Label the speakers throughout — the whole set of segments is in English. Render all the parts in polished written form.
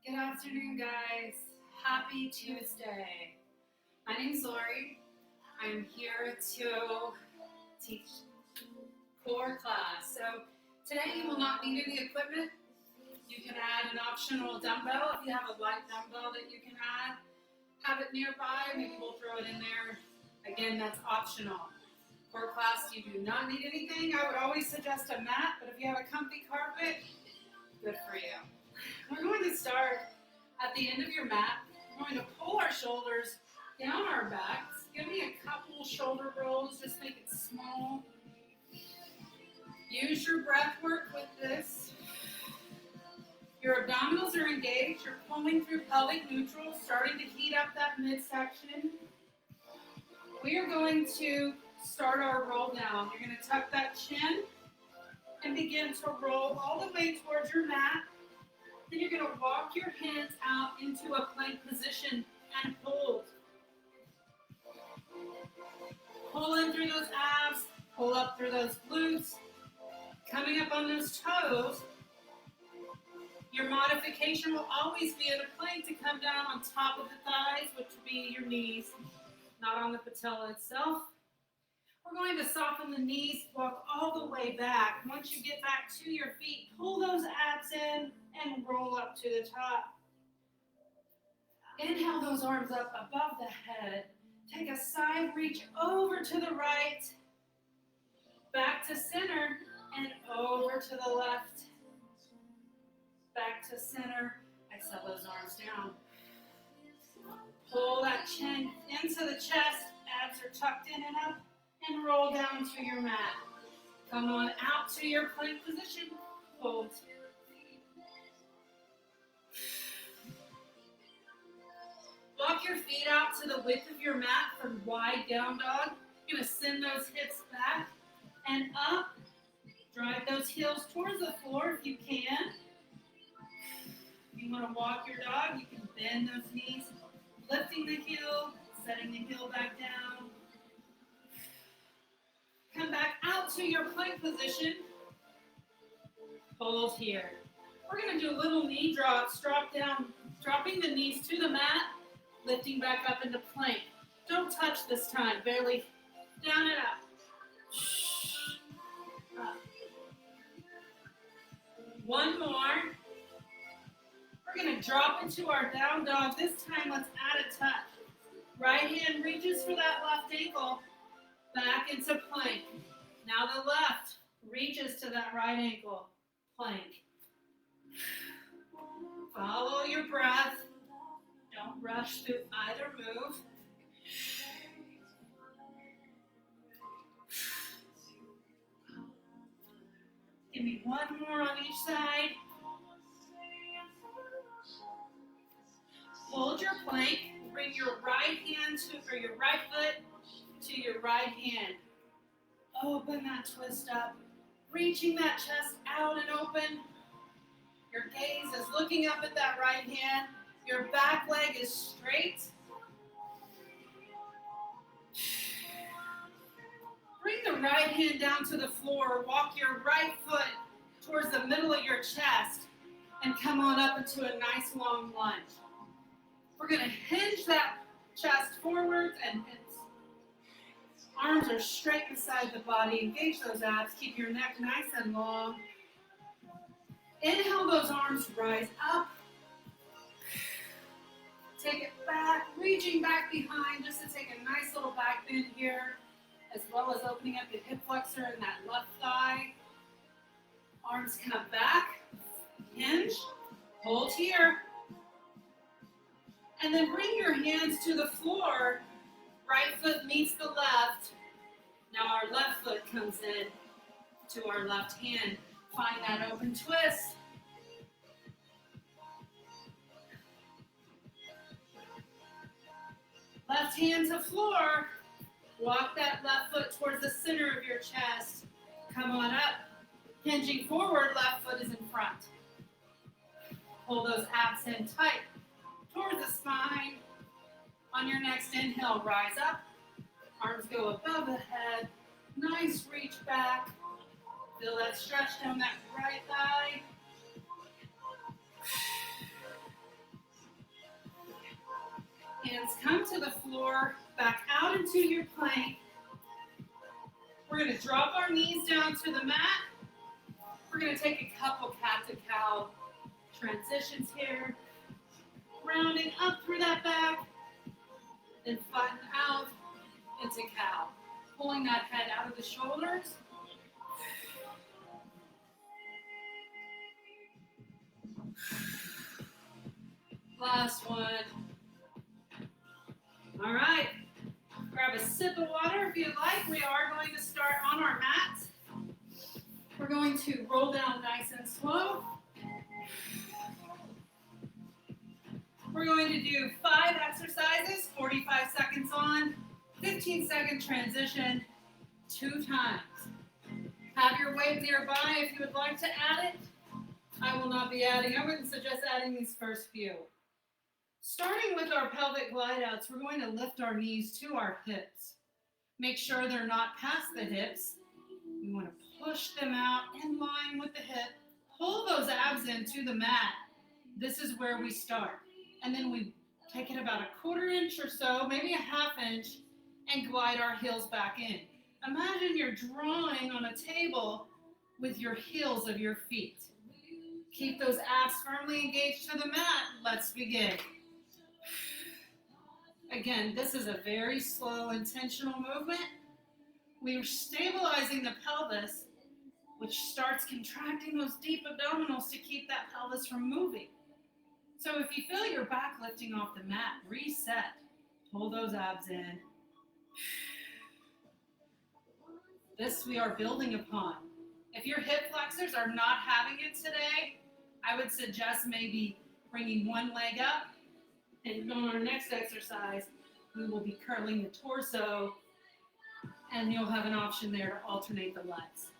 Speaker 1: Good afternoon, guys. Happy Tuesday. My name's Lori. I'm here to teach core class. So today you will not need any equipment. You can add an optional dumbbell if you have a light dumbbell that you can add. Have it nearby. Maybe we'll throw it in there. Again, that's optional. Core class, you do not need anything. I would always suggest a mat, but if you have a comfy carpet, good for you. We're going to start at the end of your mat. We're going to pull our shoulders down our backs. Give me a couple shoulder rolls. Just make it small. Use your breath work with this. Your abdominals are engaged. You're pulling through pelvic neutral, starting to heat up that midsection. We are going to start our roll down. You're going to tuck that chin and begin to roll all the way towards your mat. Then you're going to walk your hands out into a plank position and hold. Pull in through those abs, pull up through those glutes. Coming up on those toes, your modification will always be in a plank to come down on top of the thighs, which would be your knees, not on the patella itself. We're going to soften the knees, walk all the way back. Once you get back to your feet, pull those abs in and roll up to the top. Inhale those arms up above the head. Take a side reach over to the right, back to center, and over to the left. Back to center. Exhale those arms down. Pull that chin into the chest. Abs are tucked in and up. And roll down to your mat. Come on out to your plank position. Hold. Walk your feet out to the width of your mat for wide down dog. You're going to send those hips back and up. Drive those heels towards the floor if you can. If you want to walk your dog, you can bend those knees, lifting the heel, setting the heel back down. Come back out to your plank position. Hold here. We're going to do little knee drops. Drop down, dropping the knees to the mat, lifting back up into plank. Don't touch this time. Barely down and up. Up. One more. We're going to drop into our down dog. This time, let's add a touch. Right hand reaches for that left ankle. Back into plank. Now the left reaches to that right ankle. Plank. Follow your breath. Don't rush through either move. Give me one more on each side. Hold your plank. Bring your right hand or your right foot to your right hand. Open that twist up. Reaching that chest out and open. Your gaze is looking up at that right hand. Your back leg is straight. Bring the right hand down to the floor. Walk your right foot towards the middle of your chest and come on up into a nice long lunge. We're going to hinge that chest forward and arms are straight beside the body. Engage those abs. Keep your neck nice and long. Inhale those arms, rise up. Take it back, reaching back behind just to take a nice little back bend here, as well as opening up the hip flexor and that left thigh. Arms come back, hinge, hold here. And then bring your hands to the floor. Right foot meets the left. Now our left foot comes in to our left hand. Find that open twist. Left hand to floor. Walk that left foot towards the center of your chest. Come on up. Hinging forward, left foot is in front. Pull those abs in tight towards the spine. On your next inhale, rise up. Arms go above the head. Nice reach back. Feel that stretch down that right thigh. come to the floor, back out into your plank. We're going to drop our knees down to the mat. We're going to take a couple cat-to-cow transitions here. Rounding up through that back. Then flatten out into cow. Pulling that head out of the shoulders. Last one. All right. Grab a sip of water if you'd like. We are going to start on our mat. We're going to roll down nice and slow. We're going to do 5 exercises, 45 seconds on, 15-second transition, 2 times. Have your weight nearby if you would like to add it. I will not be adding. I wouldn't suggest adding these first few. Starting with our pelvic glide outs, we're going to lift our knees to our hips. Make sure they're not past the hips. We want to push them out in line with the hip. Pull those abs into the mat. This is where we start. And then we take it about a 1/4 inch or so, maybe a 1/2 inch, and glide our heels back in. Imagine you're drawing on a table with your heels of your feet. Keep those abs firmly engaged to the mat. Let's begin. Again, this is a very slow, intentional movement. We are stabilizing the pelvis, which starts contracting those deep abdominals to keep that pelvis from moving. So if you feel your back lifting off the mat, reset. Pull those abs in. This we are building upon. If your hip flexors are not having it today, I would suggest maybe bringing one leg up. And on our next exercise, we will be curling the torso, and you'll have an option there to alternate the legs.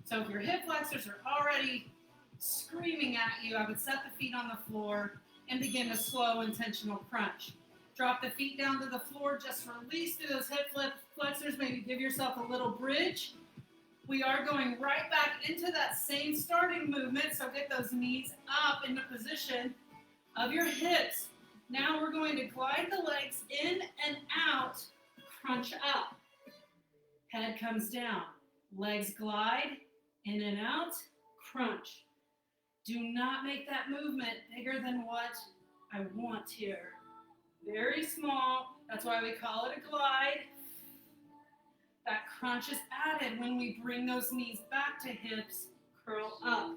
Speaker 1: So if your hip flexors are already screaming at you, I would set the feet on the floor and begin a slow, intentional crunch. Drop the feet down to the floor, just release through those hip flexors, maybe give yourself a little bridge. We are going right back into that same starting movement, so get those knees up into position of your hips. Now we're going to glide the legs in and out, crunch up. Head comes down, legs glide, in and out, crunch. Do not make that movement bigger than what I want here. Very small, that's why we call it a glide. That crunch is added when we bring those knees back to hips, curl up.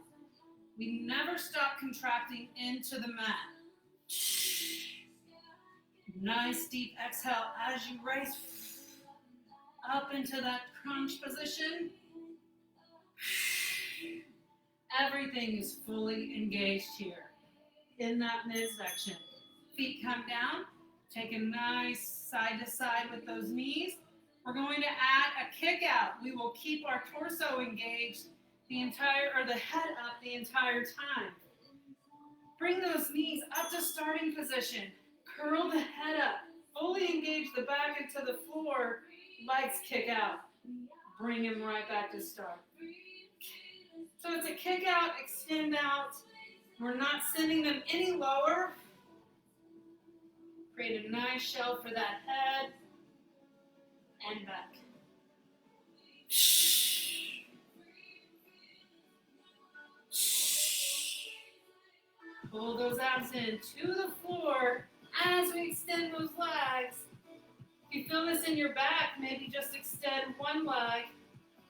Speaker 1: We never stop contracting into the mat. Nice deep exhale as you raise up into that crunch position. Everything is fully engaged here in that midsection. Feet come down, take a nice side to side with those knees. We're going to add a kick out. We will keep our torso engaged the head up the entire time. Bring those knees up to starting position. Curl the head up. Fully engage the back into the floor. Legs kick out. Bring them right back to start. So it's a kick out, extend out. We're not sending them any lower. Create a nice shell for that head. And back. Pull those abs in to the floor as we extend those legs. If you feel this in your back, maybe just extend one leg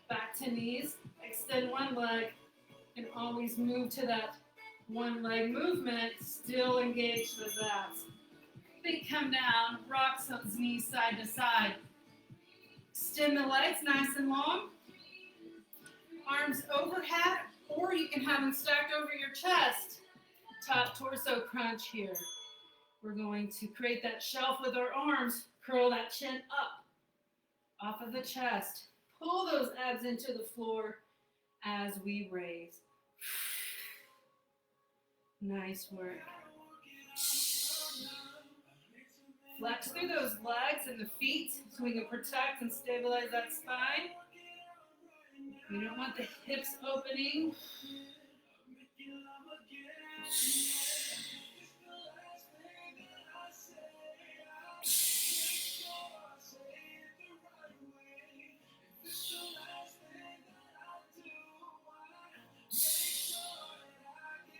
Speaker 1: back to knees. Extend one leg and always move to that one leg movement. Still engage those abs. Feet come down, rock those knees side to side. Extend the legs nice and long. Arms overhead, or you can have them stacked over your chest. Top torso crunch here. We're going to create that shelf with our arms. Curl that chin up off of the chest. Pull those abs into the floor as we raise. Nice work. Flex through those legs and the feet so we can protect and stabilize that spine. We don't want the hips opening.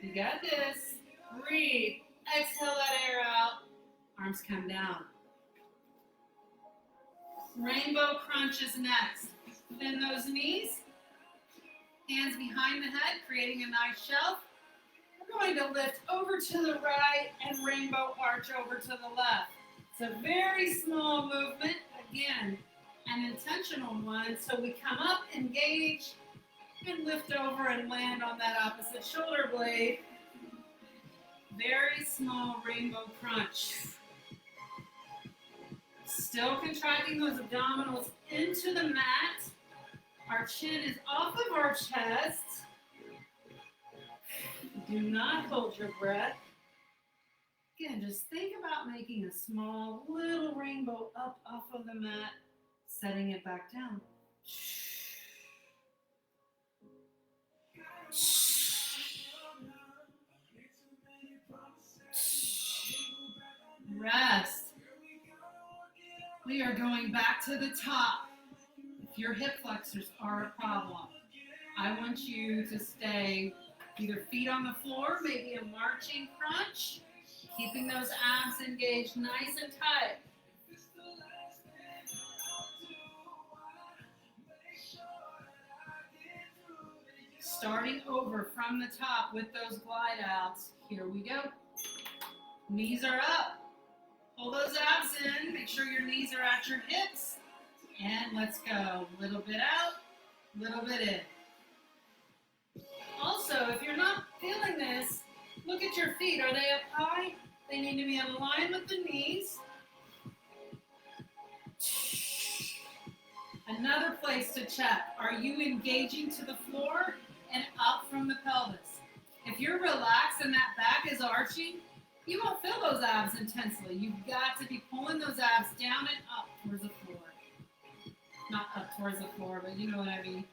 Speaker 1: You got this. Breathe. Exhale that air out. Arms come down. Rainbow crunch is next. Bend those knees. Hands behind the head, creating a nice shelf. We're going to lift over to the right and rainbow arch over to the left. It's a very small movement. Again, an intentional one. So we come up, engage, and lift over and land on that opposite shoulder blade. Very small rainbow crunch. Still contracting those abdominals into the mat. Our chin is off of our chest. Do not hold your breath. Again, just think about making a small little rainbow up off of the mat, setting it back down. Rest. We are going back to the top. If your hip flexors are a problem, I want you to stay either feet on the floor, maybe a marching crunch, keeping those abs engaged nice and tight. Starting over from the top with those glide outs. Here we go. Knees are up. Pull those abs in. Make sure your knees are at your hips. And let's go. Little bit out, little bit in. Also, if you're not feeling this, look at your feet. Are they up high? They need to be in line with the knees. Another place to check. Are you engaging to the floor and up from the pelvis? If you're relaxed and that back is arching, you won't feel those abs intensely. You've got to be pulling those abs down and up towards the floor. Not up towards the floor, but you know what I mean.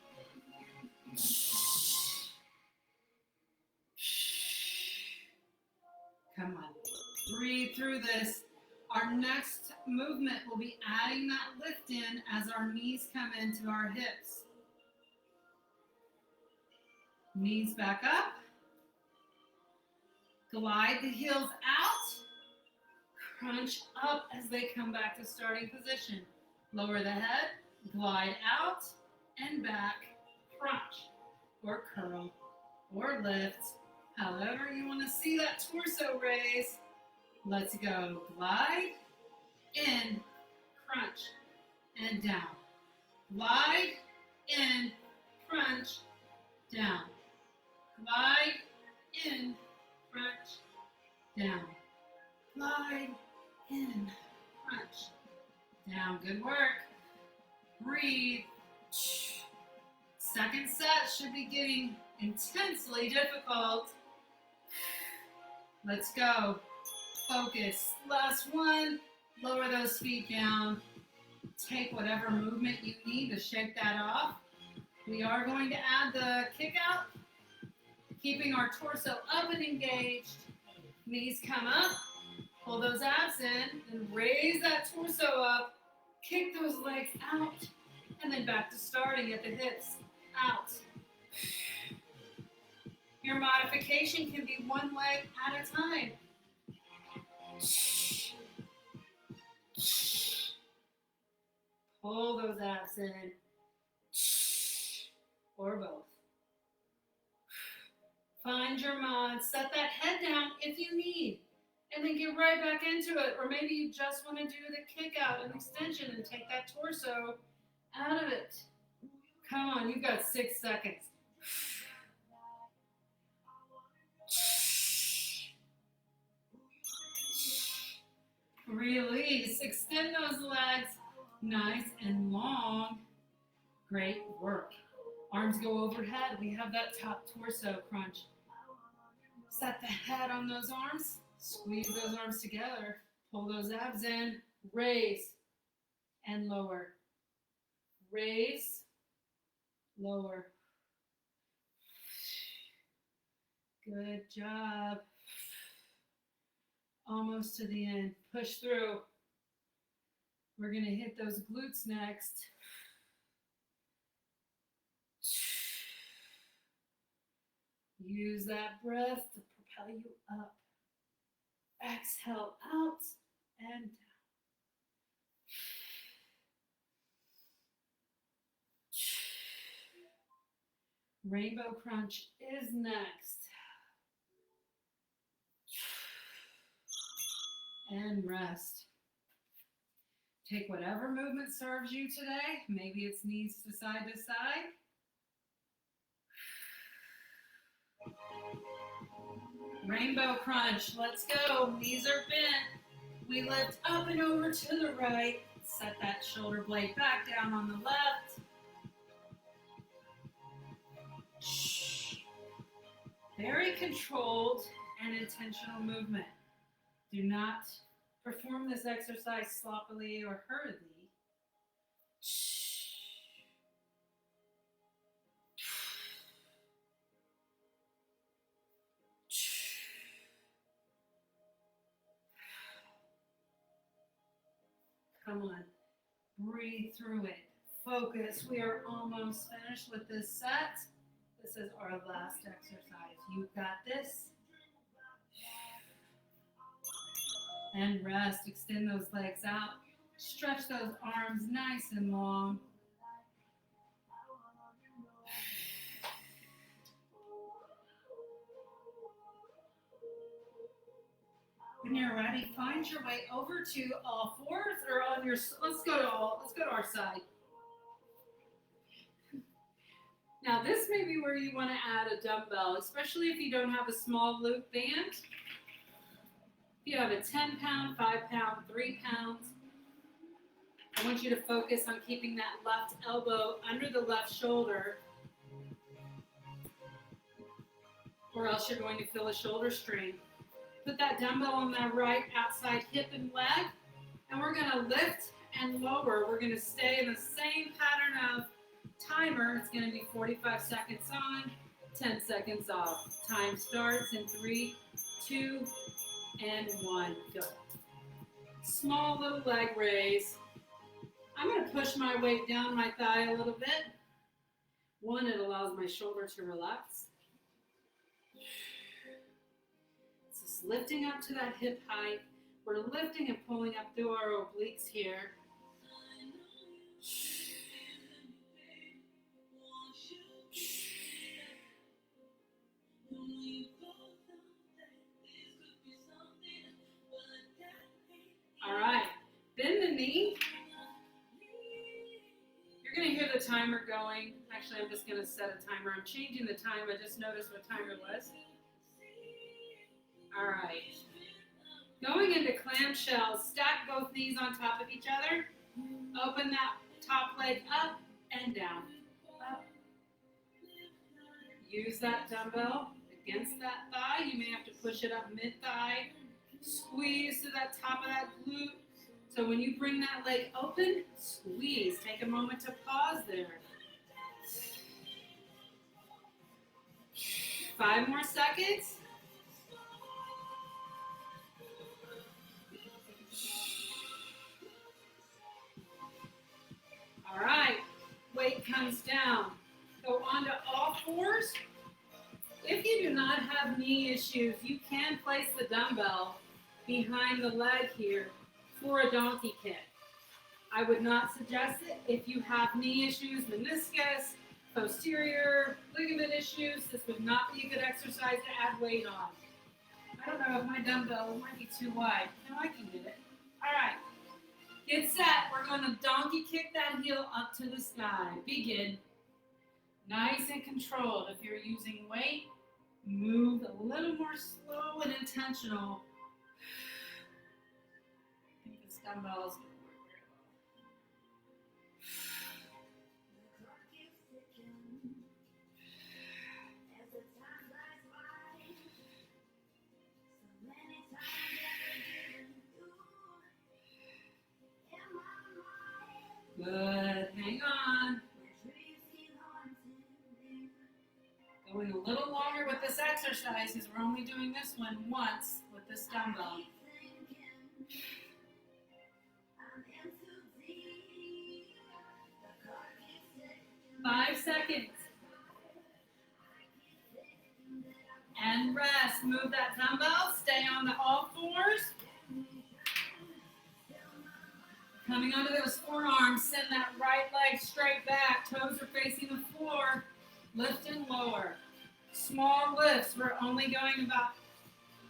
Speaker 1: Come on. Breathe through this. Our next movement will be adding that lift in as our knees come into our hips. Knees back up. Glide the heels out. Crunch up as they come back to starting position. Lower the head. Glide out and back, crunch, or curl, or lift, however you want to see that torso raise. Let's go. Glide, in, crunch, and down. Glide, in, crunch, down. Glide, in, crunch, down. Glide, in, crunch, down. Good work. Breathe. Second set should be getting intensely difficult. Let's go. Focus. Last one. Lower those feet down. Take whatever movement you need to shake that off. We are going to add the kick out, keeping our torso up and engaged. Knees come up. Pull those abs in and raise that torso up. Kick those legs out, and then back to starting at the hips, out. Your modification can be one leg at a time. Pull those abs in, or both. Find your mod, set that head down if you need. And then get right back into it. Or maybe you just want to do the kick out and extension and take that torso out of it. Come on, you've got 6 seconds. Release. Extend those legs nice and long. Great work. Arms go overhead. We have that top torso crunch. Set the head on those arms. Squeeze those arms together, pull those abs in, raise and lower. Raise, lower. Good job. Almost to the end. Push through. We're going to hit those glutes next. Use that breath to propel you up. Exhale out and down. Rainbow crunch is next. And rest. Take whatever movement serves you today. Maybe it's knees to side. Rainbow crunch. Let's go. Knees are bent. We lift up and over to the right. Set that shoulder blade back down on the left. Very controlled and intentional movement. Do not perform this exercise sloppily or hurriedly. Come on, breathe through it. Focus. We are almost finished with this set. This is our last exercise. You've got this. And rest. Extend those legs out. Stretch those arms nice and long. When you're ready, find your way over to all fours or on your. Let's go to our side. Now this may be where you want to add a dumbbell, especially if you don't have a small loop band. If you have a 10-pound, 5-pound, 3 pounds, I want you to focus on keeping that left elbow under the left shoulder, or else you're going to feel a shoulder strain. Put that dumbbell on that right outside hip and leg, and we're going to lift and lower. We're going to stay in the same pattern of timer. It's going to be 45 seconds on, 10 seconds off. Time starts in 3, 2, and 1. Go. Small little leg raise. I'm going to push my weight down my thigh a little bit. One, it allows my shoulder to relax. Just lifting up to that hip height. We're lifting and pulling up through our obliques here. All right, bend the knee. You're going to hear the timer going. Actually, I'm just going to set a timer. I'm changing the time. I just noticed what time it was. All right. Going into clamshells, stack both knees on top of each other. Open that top leg up and down. Up. Use that dumbbell against that thigh. You may have to push it up mid-thigh. Squeeze to that top of that glute. So when you bring that leg open, squeeze. Take a moment to pause there. 5 more seconds. All right, weight comes down. Go on to all fours. If you do not have knee issues, you can place the dumbbell behind the leg here for a donkey kick. I would not suggest it if you have knee issues, meniscus, posterior ligament issues. This would not be a good exercise to add weight on. I don't know if my dumbbell might be too wide. No, I can get it. All right. Get set. We're going to donkey kick that heel up to the sky. Begin. Nice and controlled. If you're using weight, move a little more slow and intentional. I think this dumbbell is going to work very well. Good. Hang on. Going a little longer with this exercise because we're only doing this one once with this dumbbell. 5 seconds. And rest. Move that dumbbell. Stay on the all fours. Coming onto those forearms. Send that right leg straight back. Toes are facing the floor. Lift and lower. Small lifts. We're only going about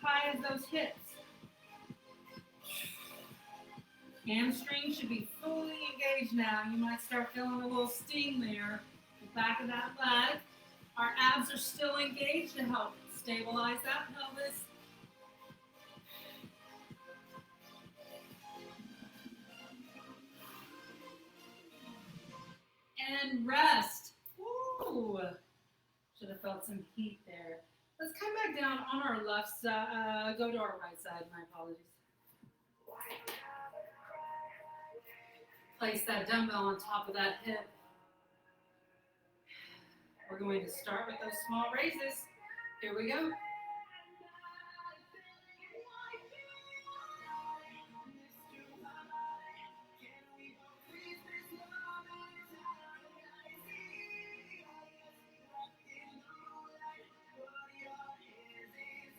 Speaker 1: high as those hips. Hamstring should be fully engaged now. You might start feeling a little sting there. The back of that leg. Our abs are still engaged to help stabilize that pelvis. And rest. Woo! Should have felt some heat there. Let's come back down on our left side. Go to our right side. My apologies. Place that dumbbell on top of that hip. We're going to start with those small raises. Here we go.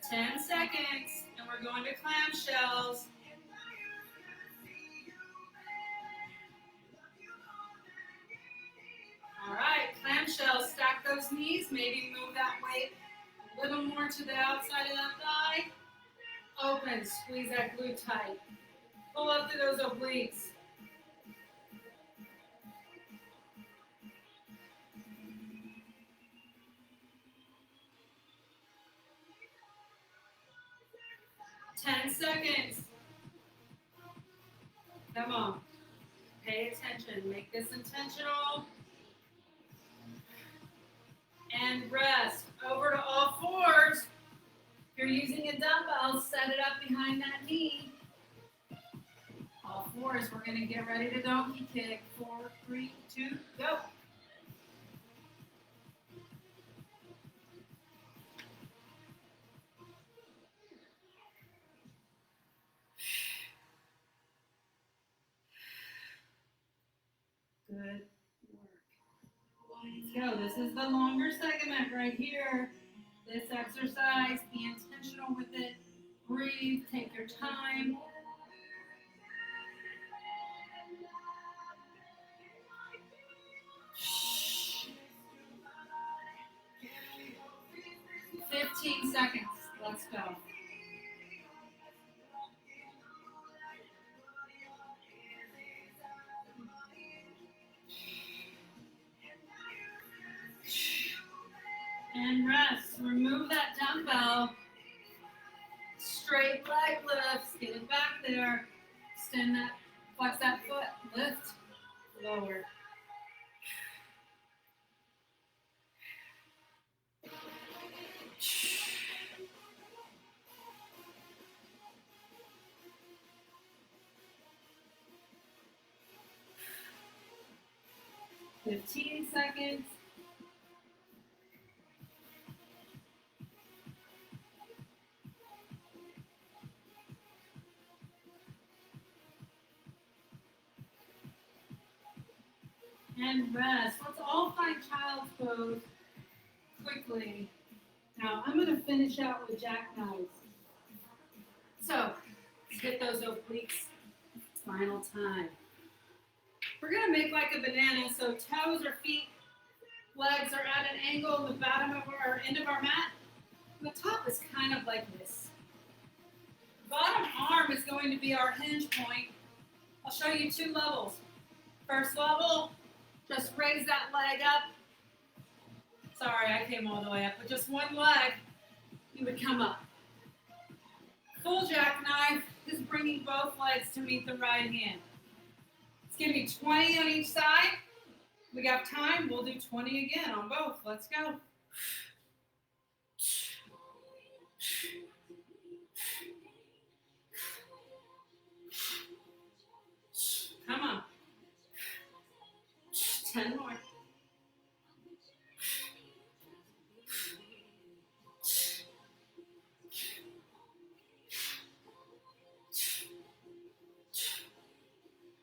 Speaker 1: Ten seconds, and we're going to clamshells. All right, clamshells, stack those knees, maybe move that weight a little more to the outside of that thigh. Open, squeeze that glute tight. Pull up to those obliques. Ten seconds. Come on. Pay attention. Make this intentional. And rest. Over to all fours. If you're using a dumbbell, set it up behind that knee. All fours. We're going to get ready to donkey kick. 4, 3, 2, go. Good work. Let's go. This is the longer segment right here. This exercise, be intentional with it. Breathe, take your time. Shh. 15 seconds. Let's go. And rest. Remove that dumbbell. Straight leg lifts. Get it back there. Extend that, flex that foot. Lift. Lower. Fifteen seconds. And rest. Let's all find child's pose quickly. Now, I'm going to finish out with Jackknife. So, let's get those obliques. Final time. We're going to make like a banana, so toes or feet, legs are at an angle, the bottom of our end of our mat. The top is kind of like this. The bottom arm is going to be our hinge point. I'll show you 2 levels. First level, just raise that leg up. Sorry, I came all the way up. With just one leg, you would come up. Full jackknife is bringing both legs to meet the right hand. It's going to be 20 on each side. We got time. We'll do 20 again on both. Let's go. Come on. 10 more.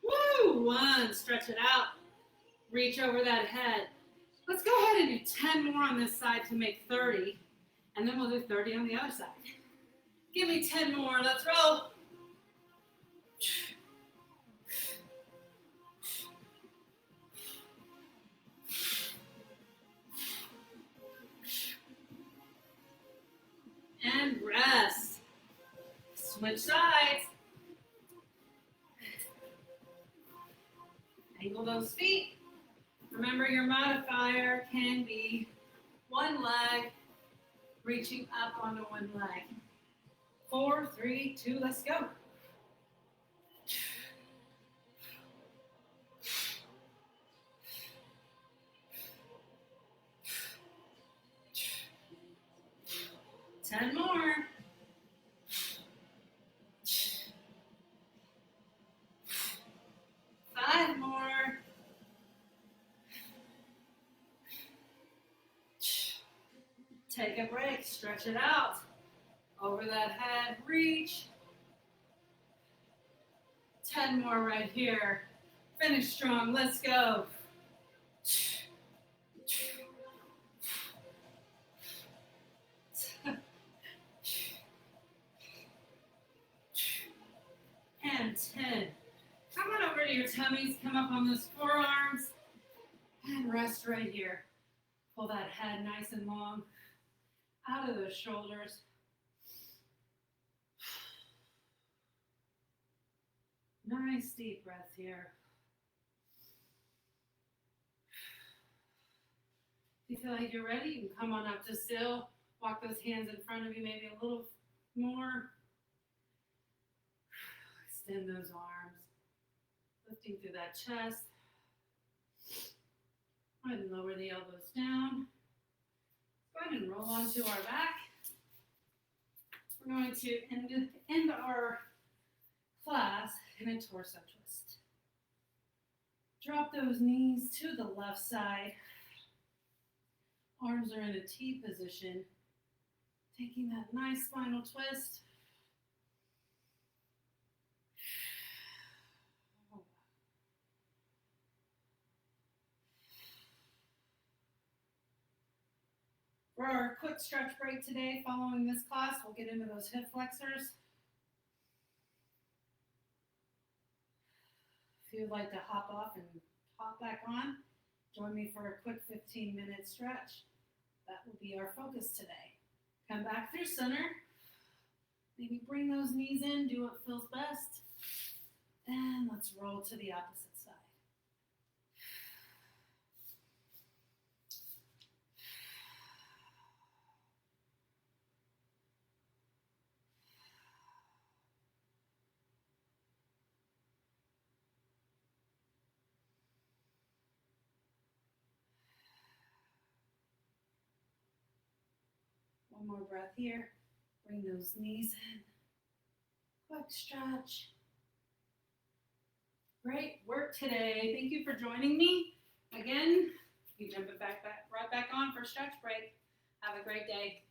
Speaker 1: Woo! 1. Stretch it out. Reach over that head. Let's go ahead and do 10 more on this side to make 30. And then we'll do 30 on the other side. Give me 10 more. Let's roll. And rest. Switch sides. Angle those feet. Remember, your modifier can be one leg reaching up onto one leg. 4, 3, 2, let's go. Ten more. 5 more. Take a break, stretch it out. Over that head, reach. 10 more right here. Finish strong, let's go. And 10. Come on over to your tummies, come up on those forearms, and rest right here. Pull that head nice and long out of those shoulders. Nice deep breath here. If you feel like you're ready, you can come on up to still. Walk those hands in front of you, maybe a little more. Extend those arms. Lifting through that chest. Go ahead and lower the elbows down. Go ahead and roll onto our back. We're going to end our class in a torso twist. Drop those knees to the left side. Arms are in a T position. Taking that nice spinal twist. For our quick stretch break today, following this class, we'll get into those hip flexors. If you'd like to hop off and hop back on, join me for a quick 15-minute stretch. That will be our focus today. Come back through center. Maybe bring those knees in, do what feels best. And let's roll to the opposite side. One more breath here. Bring those knees in. Quick stretch. Great work today. Thank you for joining me. Again, you jump it right back on for stretch break. Have a great day.